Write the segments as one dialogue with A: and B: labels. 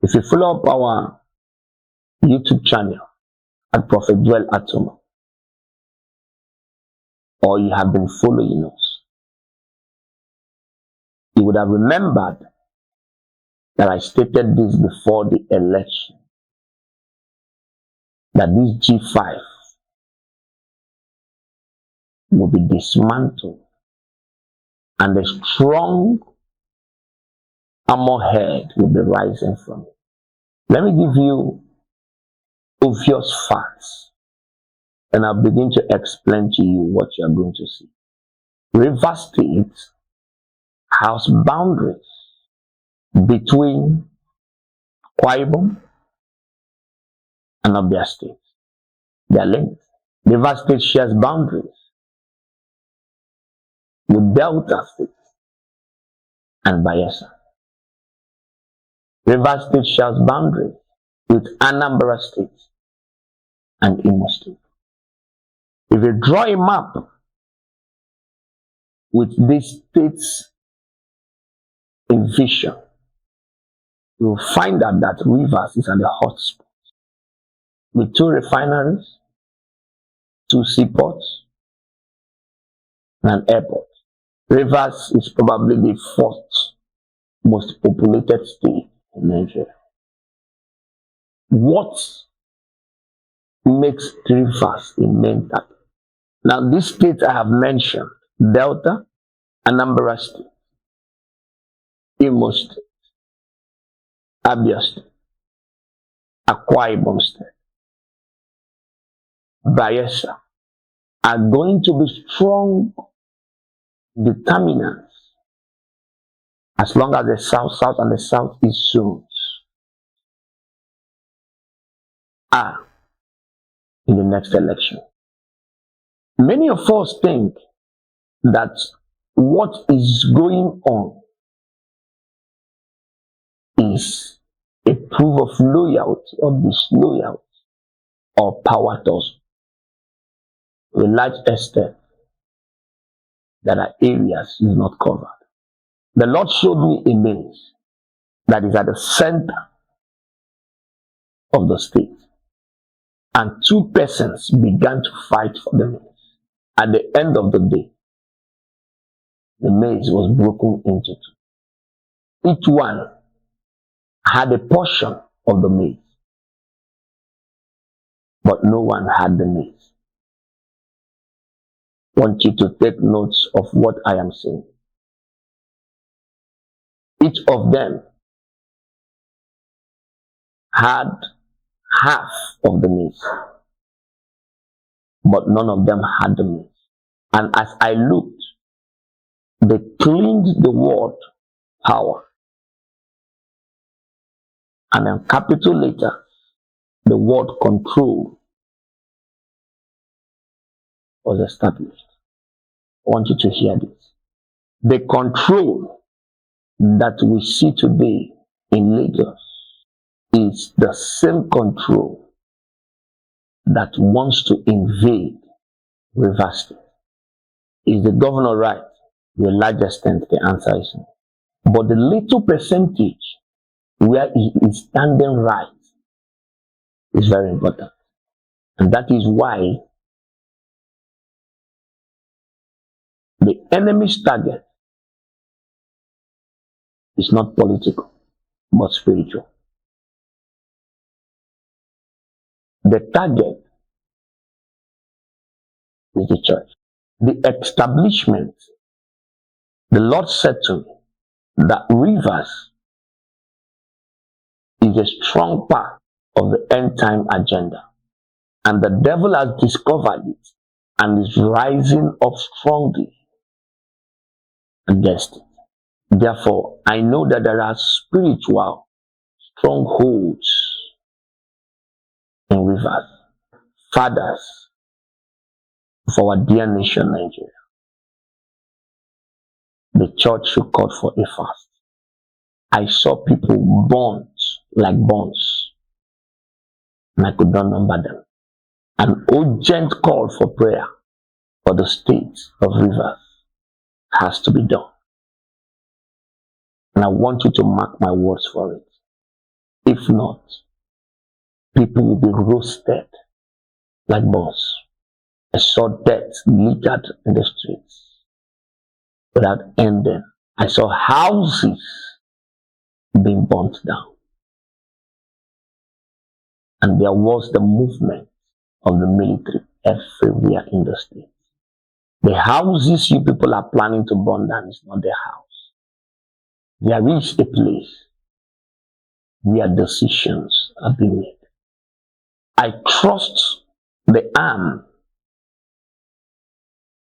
A: If you follow up our YouTube channel at Prophet Joel Atuma, or you have been following us, you would have remembered that I stated this before the election, that this G5 will be dismantled and a strong armorhead will be rising from it. Let me give you obvious facts, and I'll begin to explain to you what you are going to see. River State has boundaries between Akwa Ibom and Abia State. They are linked. River State shares boundaries with Delta State and Bayelsa. River State shares boundaries with Anambra State and Imo State. If you draw a map with these states in vision, you will find out that Rivers is at the hotspot with 2 refineries, 2 seaports, and an airport. Rivers is probably the 4th most populated state in Nigeria. What makes Rivers a main target? Now, these states I have mentioned: Delta, Anambra State, Imo State, Abia State, Akwa Ibom State, Bayelsa, are going to be strong determinants as long as the South and the Southeast zones are in the next election. Many of us think that what is going on is a proof of loyalty or disloyalty or power tussle. To a large extent, there are areas is not covered. The Lord showed me a maze that is at the center of the state, and 2 persons began to fight for the maze. At the end of the day, the maze was broken into 2. Each one had a portion of the maze, but no one had the maze. I want you to take notes of what I am saying. Each of them had half of the maze, but none of them had the maze. And as I looked, they cleaned the word power, and in capital letters, the word control was established. I want you to hear this. The control that we see today in Lagos is the same control that wants to invade Rivers State. Is the governor right? To a large extent, the answer is no. But the little percentage where he is standing right is very important. And that is why the enemy's target is not political, but spiritual. The target is the church. The establishment, the Lord said to me that Rivers is a strong part of the end time agenda, and the devil has discovered it and is rising up strongly against it. Therefore, I know that there are spiritual strongholds in Rivers, fathers of our dear nation, Nigeria. The church should call for a fast. I saw people burnt like buns, and I could not number them. An urgent call for prayer for the state of Rivers has to be done. And I want you to mark my words for it. If If not, people will be roasted like buns. I saw death littered in the streets without ending. I saw houses being burnt down. And there was the movement of the military everywhere in the state. The houses you people are planning to burn down is not their house. There is a place where decisions are being made. I trust the arm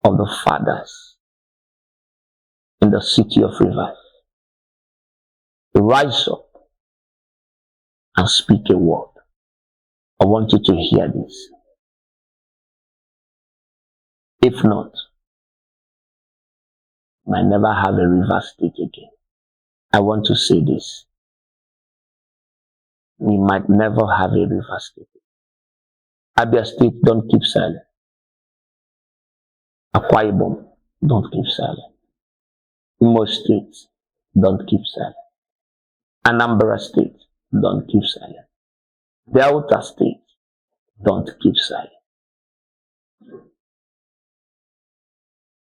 A: of the fathers in the city of Revive. Rise up and speak a word. I want you to hear this. If not, you might never have a River State again. I want to say this. We might never have a River State. Abia State, don't keep silent. Akwa Ibom, don't keep silent. Imo State, don't keep silent. Anambra State, don't keep silent. Delta State, don't keep silent.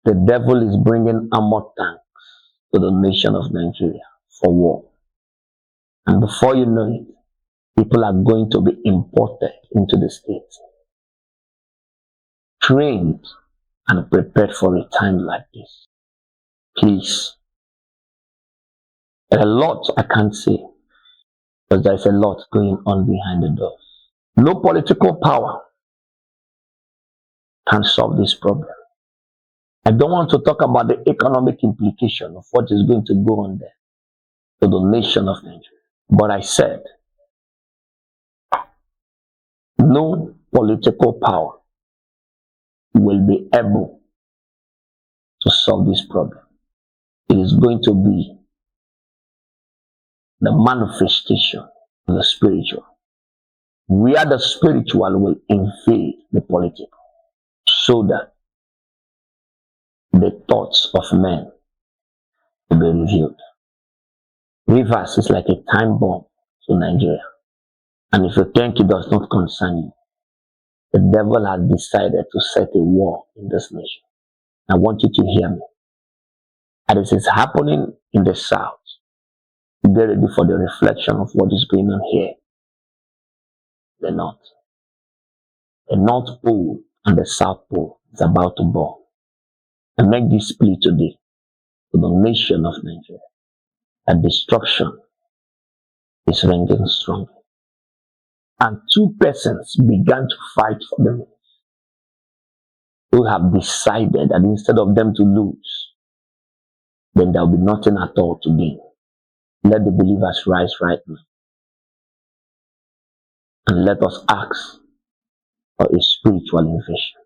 A: The devil is bringing armored tanks to the nation of Nigeria for war. And before you know it, people are going to be imported into the state, trained and prepared for a time like this. Please. There's a lot I can't say, because there's a lot going on behind the doors. No political power can solve this problem. I don't want to talk about the economic implication of what is going to go on there to the nation of Nigeria. But I said, no political power will be able to solve this problem. It is going to be the manifestation of the spiritual, where the spiritual will invade the political, so that the thoughts of men will be revealed. Rivers is like a time bomb to Nigeria. And if you think it does not concern you, the devil has decided to set a war in this nation. I want you to hear me. As it is happening in the south, get ready for the reflection of what is going on here. The north. The North Pole and the South Pole is about to burn. I make this plea today to the nation of Nigeria that destruction is ringing strong. And two persons began to fight for them, who have decided that instead of them to lose, then there will be nothing at all to gain. Let the believers rise right now. And let us ask for a spiritual invasion.